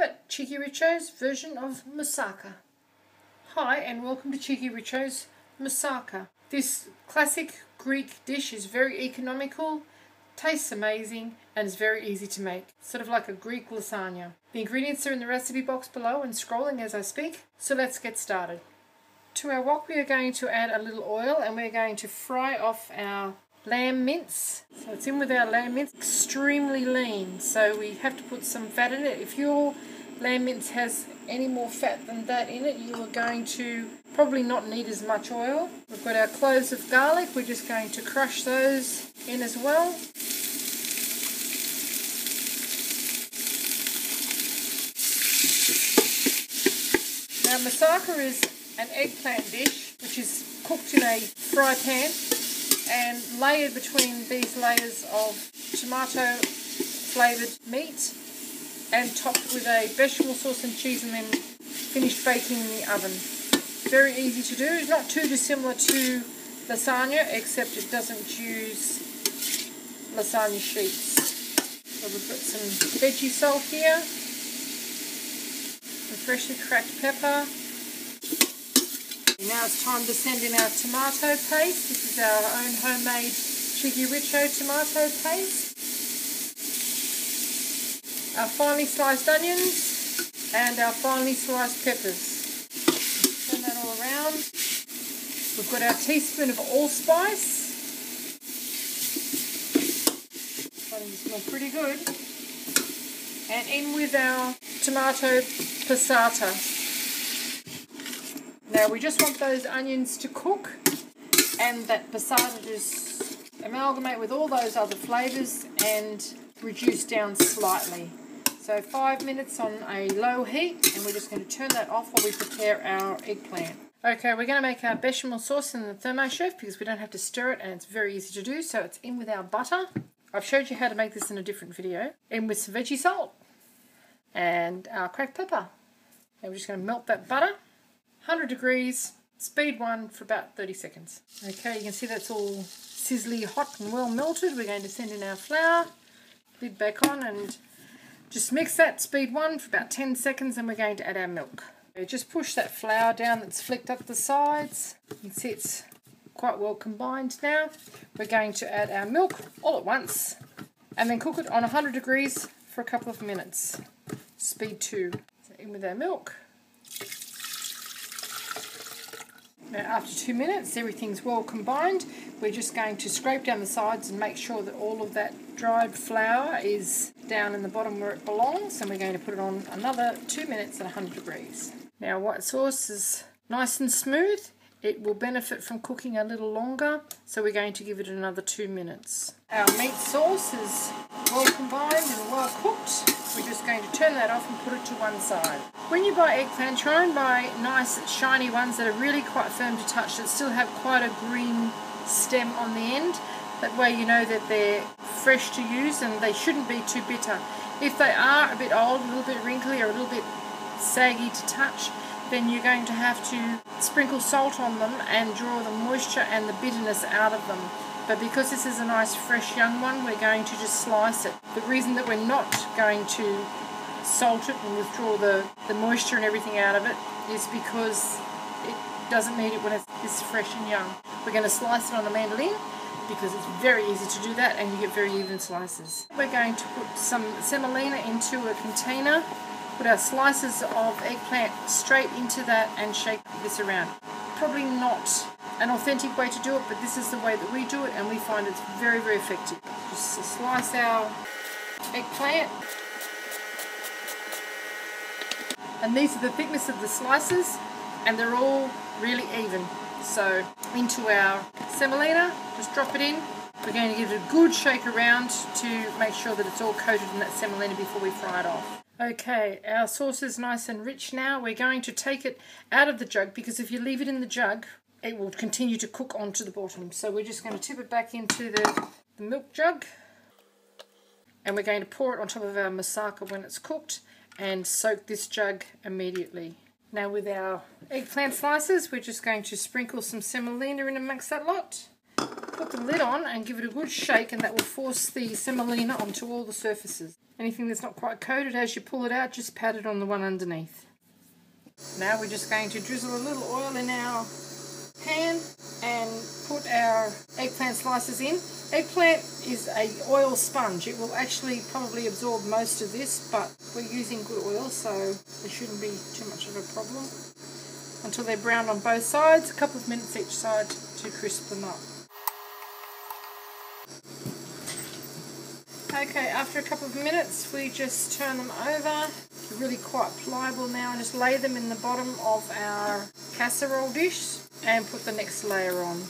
at Cheekyricho's version of moussaka. Hi and welcome to Cheekyricho's moussaka. This classic Greek dish is very economical, tastes amazing and is very easy to make. Sort of like a Greek lasagna. The ingredients are in the recipe box below and scrolling as I speak, so let's get started. To our wok we are going to add a little oil and we're going to fry off our lamb mince. So it's in with our lamb mince, extremely lean, so we have to put some fat in it. If your lamb mince has any more fat than that in it, you are going to probably not need as much oil. We've got our cloves of garlic, we're just going to crush those in as well. Now moussaka is an eggplant dish which is cooked in a fry pan and layered between these layers of tomato flavoured meat and topped with a bechamel sauce and cheese and then finished baking in the oven. Very easy to do, not too dissimilar to lasagna except it doesn't use lasagna sheets. So we've got some veggie salt here, some freshly cracked pepper. Now it's time to send in our tomato paste. This is our own homemade cheekyricho tomato paste. Our finely sliced onions and our finely sliced peppers. Turn that all around. We've got our teaspoon of allspice. Starting to smell pretty good. And in with our tomato passata. Now we just want those onions to cook and that passata to just amalgamate with all those other flavours and reduce down slightly. So 5 minutes on a low heat and we're just going to turn that off while we prepare our eggplant. Okay, we're going to make our bechamel sauce in the Thermochef because we don't have to stir it and it's very easy to do. So it's in with our butter. I've showed you how to make this in a different video. In with some veggie salt and our cracked pepper. And we're just going to melt that butter. 100 degrees, speed 1 for about 30 seconds. Okay, you can see that's all sizzly hot and well melted. We're going to send in our flour, lid back on and just mix that, speed 1 for about 10 seconds and we're going to add our milk. Okay, just push that flour down that's flicked up the sides. You can see it's quite well combined now. We're going to add our milk all at once and then cook it on 100 degrees for a couple of minutes. Speed 2. So in with our milk. Now after 2 minutes everything's well combined. We're just going to scrape down the sides and make sure that all of that dried flour is down in the bottom where it belongs, and we're going to put it on another 2 minutes at 100 degrees. Now white sauce is nice and smooth. It will benefit from cooking a little longer, so we're going to give it another 2 minutes. Our meat sauce is well combined and well cooked. We're just going to turn that off and put it to one side. When you buy eggplant, try and buy nice shiny ones that are really quite firm to touch, that still have quite a green stem on the end. That way you know that they're fresh to use and they shouldn't be too bitter. If they are a bit old, a little bit wrinkly or a little bit saggy to touch, then you're going to have to sprinkle salt on them and draw the moisture and the bitterness out of them. But because this is a nice fresh young one, we're going to just slice it. The reason that we're not going to salt it and withdraw the moisture and everything out of it is because it doesn't need it when it's this fresh and young. We're going to slice it on a mandolin because it's very easy to do that and you get very even slices. We're going to put some semolina into a container. Put our slices of eggplant straight into that and shake this around. Probably not an authentic way to do it, but this is the way that we do it and we find it's very, very effective. Just slice our eggplant. And these are the thickness of the slices and they're all really even. So into our semolina, just drop it in. We're going to give it a good shake around to make sure that it's all coated in that semolina before we fry it off. Okay, our sauce is nice and rich now. We're going to take it out of the jug because if you leave it in the jug, it will continue to cook onto the bottom. So we're just going to tip it back into the milk jug and we're going to pour it on top of our moussaka when it's cooked and soak this jug immediately. Now with our eggplant slices, we're just going to sprinkle some semolina in amongst that lot. Put the lid on and give it a good shake, and that will force the semolina onto all the surfaces. Anything that's not quite coated, as you pull it out, just pat it on the one underneath. Now we're just going to drizzle a little oil in our pan and put our eggplant slices in. Eggplant is an oil sponge. It will actually probably absorb most of this, but we're using good oil, so there shouldn't be too much of a problem. Until they're browned on both sides, a couple of minutes each side to crisp them up. Okay, after a couple of minutes we just turn them over. They're really quite pliable now, and just lay them in the bottom of our casserole dish and put the next layer on.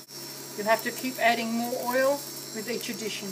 You'll have to keep adding more oil with each addition.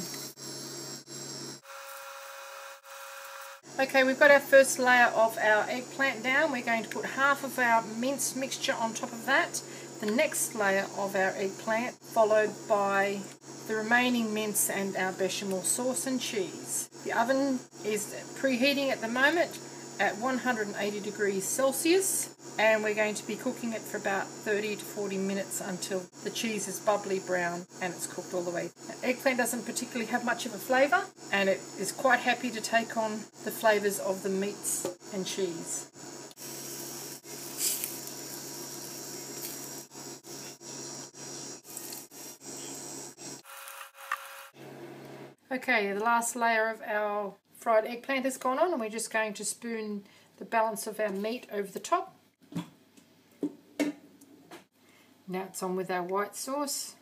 Okay, we've got our first layer of our eggplant down. We're going to put half of our mince mixture on top of that. The next layer of our eggplant, followed by the remaining mince and our bechamel sauce and cheese. The oven is preheating at the moment at 180 degrees Celsius, and we're going to be cooking it for about 30 to 40 minutes until the cheese is bubbly brown and it's cooked all the way. Now, eggplant doesn't particularly have much of a flavour, and it is quite happy to take on the flavours of the meats and cheese. Okay, the last layer of our fried eggplant has gone on, and we're just going to spoon the balance of our meat over the top. Now it's on with our white sauce.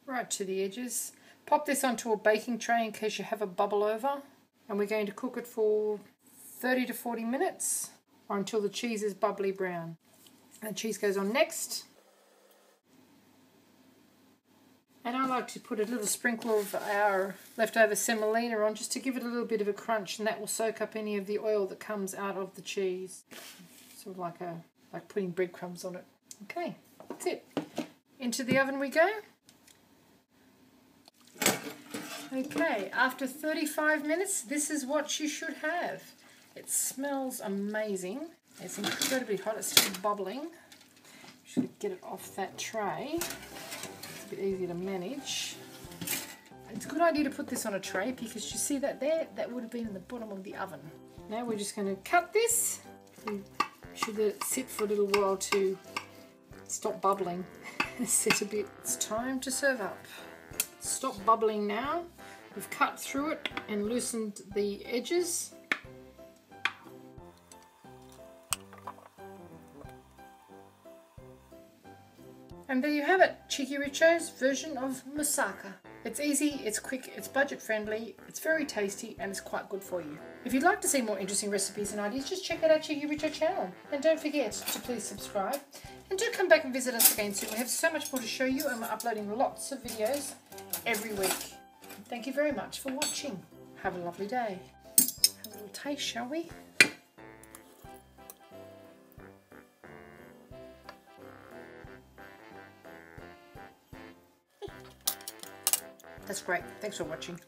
Right to the edges. Pop this onto a baking tray in case you have a bubble over, and we're going to cook it for 30 to 40 minutes or until the cheese is bubbly brown. And the cheese goes on next. And I like to put a little sprinkle of our leftover semolina on just to give it a little bit of a crunch, and that will soak up any of the oil that comes out of the cheese. Sort of like putting breadcrumbs on it. Okay, that's it. Into the oven we go. Okay, after 35 minutes, this is what you should have. It smells amazing. It's incredibly hot. It's still bubbling. Should get it off that tray. Bit easier to manage. It's a good idea to put this on a tray, because you see that there, that would have been in the bottom of the oven. Now we're just going to cut this. We should let it sit for a little while to stop bubbling. Sit a bit. It's time to serve up. Stop bubbling now. We've cut through it and loosened the edges. And there you have it, cheekyricho's version of moussaka. It's easy, it's quick, it's budget friendly, it's very tasty, and it's quite good for you. If you'd like to see more interesting recipes and ideas, just check out our cheekyricho channel. And don't forget to please subscribe. And do come back and visit us again soon. We have so much more to show you, and we're uploading lots of videos every week. Thank you very much for watching. Have a lovely day. Have a little taste, shall we? That's great. Thanks for watching.